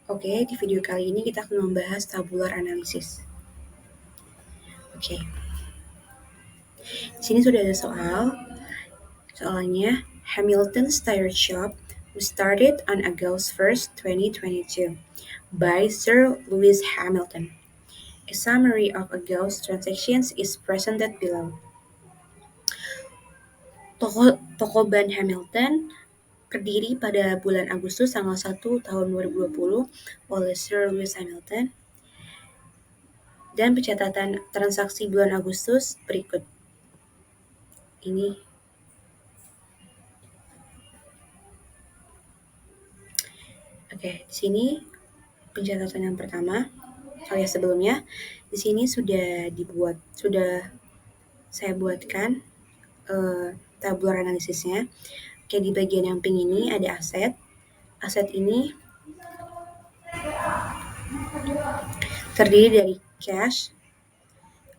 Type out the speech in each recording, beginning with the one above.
Oke, di video kali ini kita akan membahas tabular analysis. Oke, di sini sudah ada soalnya Hamilton's Tire Shop was started on August 1st, 2022 by Sir Lewis Hamilton. A summary of August transactions is presented below. Toko ban Hamilton berdiri pada bulan Agustus tanggal 1 tahun 2020 oleh Sir Lewis Hamilton, dan pencatatan transaksi bulan Agustus berikut. Ini Oke, di sini pencatatan yang pertama. Sebelumnya di sini sudah saya buatkan tabular analisisnya. Oke, di bagian yang pink ini ada aset. Aset ini terdiri dari cash,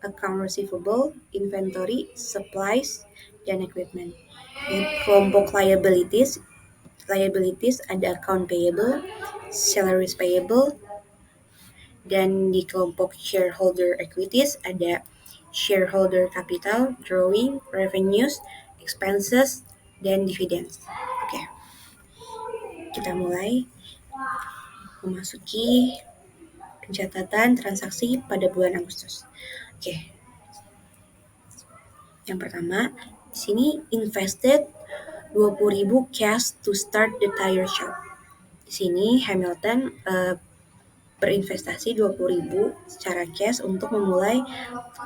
account receivable, inventory, supplies, dan equipment. Di kelompok liabilities ada account payable, salaries payable, dan di kelompok shareholder equities ada shareholder capital, drawing, revenues, expenses, dan dividends. Oke, kita mulai memasuki pencatatan transaksi pada bulan Agustus. Oke, yang pertama di sini invested 20.000 cash to start the tire shop. Di sini Hamilton berinvestasi 20.000 secara cash untuk memulai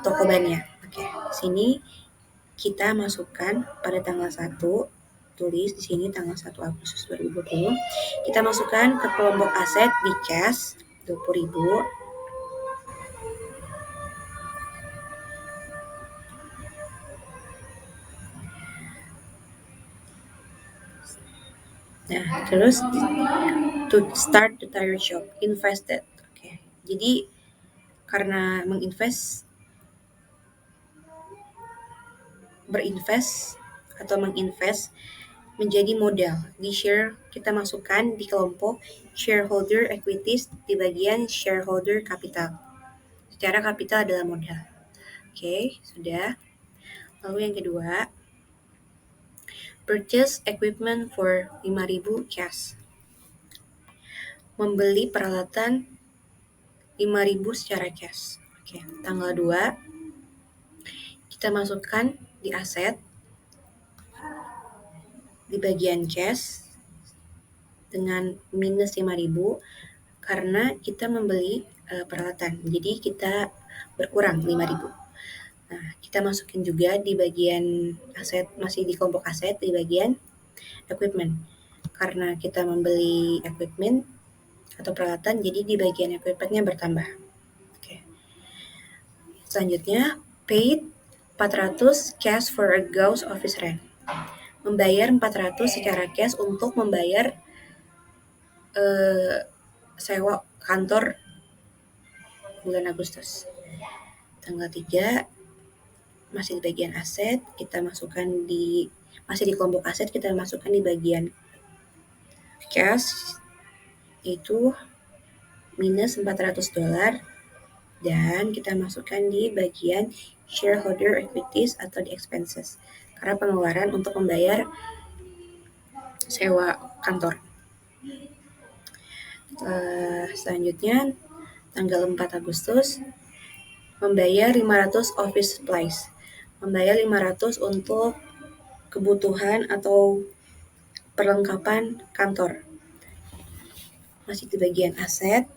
toko bannya. Oke, di sini kita masukkan pada tanggal 1, tulis di sini tanggal 1 Agustus 2020. Kita masukkan ke kelompok aset di cash 20.000. Nah, terus to start the tire shop, invested. Oke, jadi karena menginvest menjadi modal di share, kita masukkan di kelompok shareholder equities di bagian shareholder capital. Secara kapital adalah modal. Oke, sudah. Lalu yang kedua, purchase equipment for 5.000 cash. Membeli peralatan 5.000 secara cash. Oke, tanggal 2 kita masukkan di aset di bagian cash dengan minus 5.000 karena kita membeli peralatan. Jadi kita berkurang 5.000. Nah, kita masukin juga di bagian aset, masih di kelompok aset di bagian equipment. Karena kita membeli equipment atau peralatan, jadi di bagian equipmentnya bertambah. Oke. Selanjutnya, paid 400 cash for a ghost office rent. Membayar 400 secara cash untuk membayar sewa kantor bulan Agustus. Tanggal 3 masih di bagian aset, kita masukkan masih di kelompok aset, kita masukkan di bagian cash, itu minus $400, dan kita masukkan di bagian shareholder equities atau di expenses karena pengeluaran untuk membayar sewa kantor. Selanjutnya tanggal 4 Agustus membayar 500 office supplies, membayar 500 untuk kebutuhan atau perlengkapan kantor. Masih di bagian aset,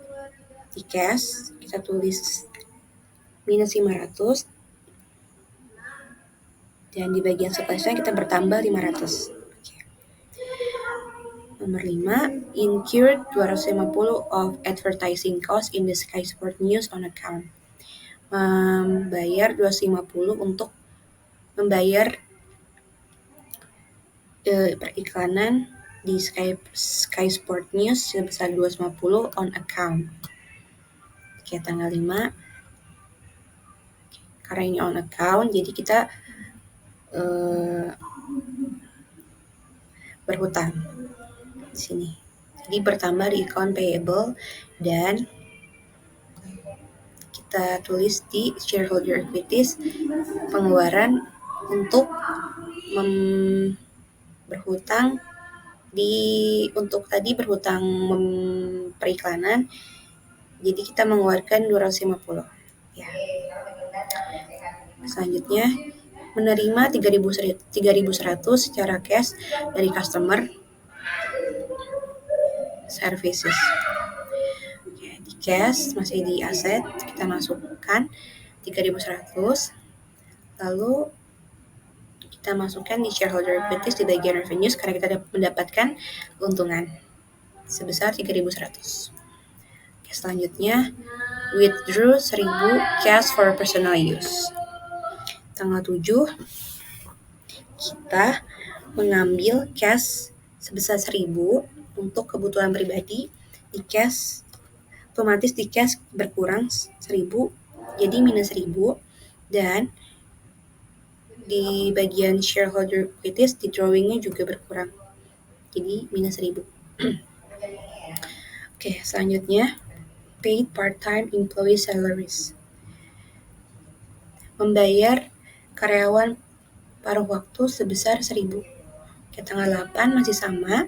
di cash, kita tulis minus 500, dan di bagian supplies kita bertambah 500. Nomor 5, incurred 250 of advertising cost in the Sky Sport News on account. Membayar 250 untuk membayar periklanan di Sky Sport News sebesar 250 on account. Oke, tanggal 5. Karena ini on account, jadi kita berhutang di sini. Jadi bertambah di account payable dan kita tulis di shareholder equities pengeluaran untuk berhutang untuk tadi berhutang periklanan. Jadi kita mengeluarkan 250 ya. Selanjutnya menerima 3.100 secara cash dari customer services. Oke, di cash masih di aset kita masukkan 3.100, lalu kita masukkan di shareholder equities di bagian revenues karena kita mendapatkan keuntungan sebesar 3.100. Oke, selanjutnya withdraw 1.000 cash for personal use. Tanggal 7 kita mengambil cash sebesar 1.000 untuk kebutuhan pribadi. Di cash otomatis di cash berkurang 1.000 jadi minus 1.000, dan di bagian shareholder equities di drawingnya juga berkurang jadi minus 1.000. Oke, selanjutnya paid part-time employee salaries, membayar karyawan paruh waktu sebesar 1.000. Oke, tanggal 8 masih sama,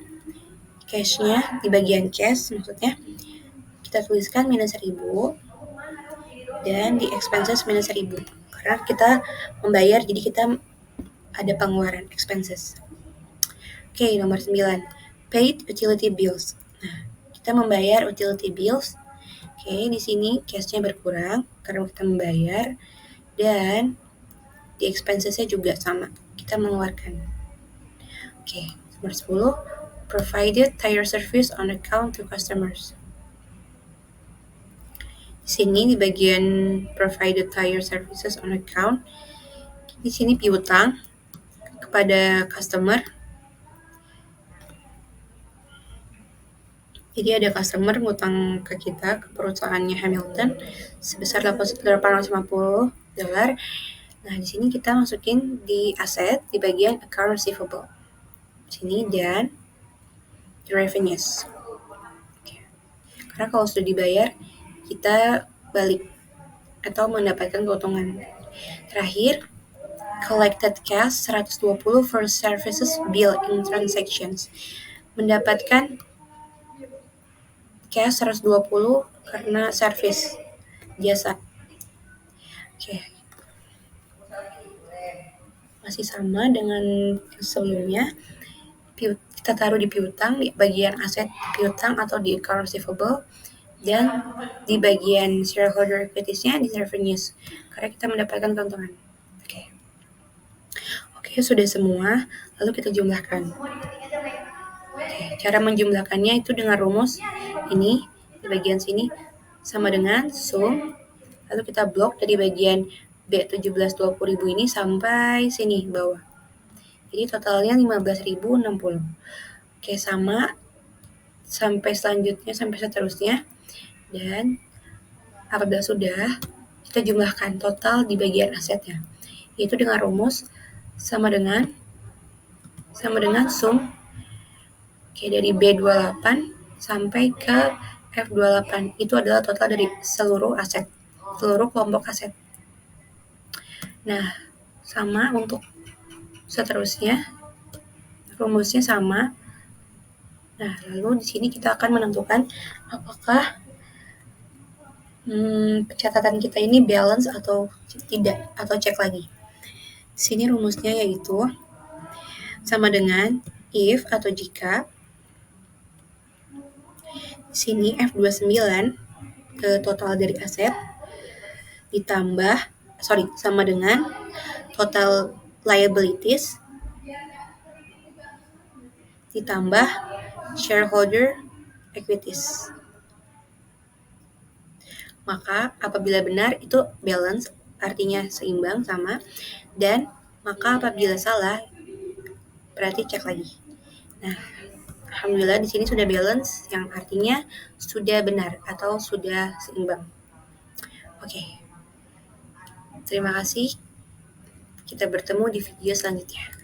cashnya di bagian cash maksudnya kita tuliskan minus 1.000 dan di expenses minus 1.000 karena kita membayar jadi kita ada pengeluaran expenses. Oke, nomor 9 paid utility bills. Nah, kita membayar utility bills. Oke, di sini cashnya berkurang karena kita membayar, dan di expensesnya juga sama, kita mengeluarkan. Oke, nomor 10 provided tire service on account to customers. Di sini di bagian provided tire services on account, di sini piutang kepada customer. Jadi ada customer ngutang ke kita, ke perusahaannya Hamilton sebesar $850. Nah, di sini kita masukin di aset di bagian account receivable. Di sini dan di revenues. Oke. Karena kalau sudah dibayar, kita balik atau mendapatkan keuntungan. Terakhir, collected cash 120 for services bill in transactions. Mendapatkan cash 120 karena service jasa. Oke. Masih sama dengan sebelumnya. Kita taruh di piutang di bagian aset piutang atau di account receivable, dan di bagian shareholder equities-nya di revenues karena kita mendapatkan keuntungan. Oke, sudah semua. Lalu kita jumlahkan. Oke, cara menjumlahkannya itu dengan rumus ini di bagian sini sama dengan sum, lalu kita blok dari bagian B1720.000 ini sampai sini bawah. Jadi totalnya 15.060. Oke, sama sampai selanjutnya sampai seterusnya. Dan apabila sudah, kita jumlahkan total di bagian asetnya, yaitu dengan rumus sama dengan sum dari B28 sampai ke F28. Itu adalah total dari seluruh aset, seluruh kelompok aset. Nah, sama untuk seterusnya, rumusnya sama. Nah, lalu di sini kita akan menentukan apakah pencatatan kita ini balance atau tidak, atau cek lagi. Di sini rumusnya yaitu sama dengan if atau jika. Di sini F29 total dari aset sama dengan total liabilities ditambah shareholder equities. Maka apabila benar itu balance, artinya seimbang sama, dan maka apabila salah berarti cek lagi. Nah, alhamdulillah di sini sudah balance, yang artinya sudah benar atau sudah seimbang. Oke. Terima kasih. Kita bertemu di video selanjutnya.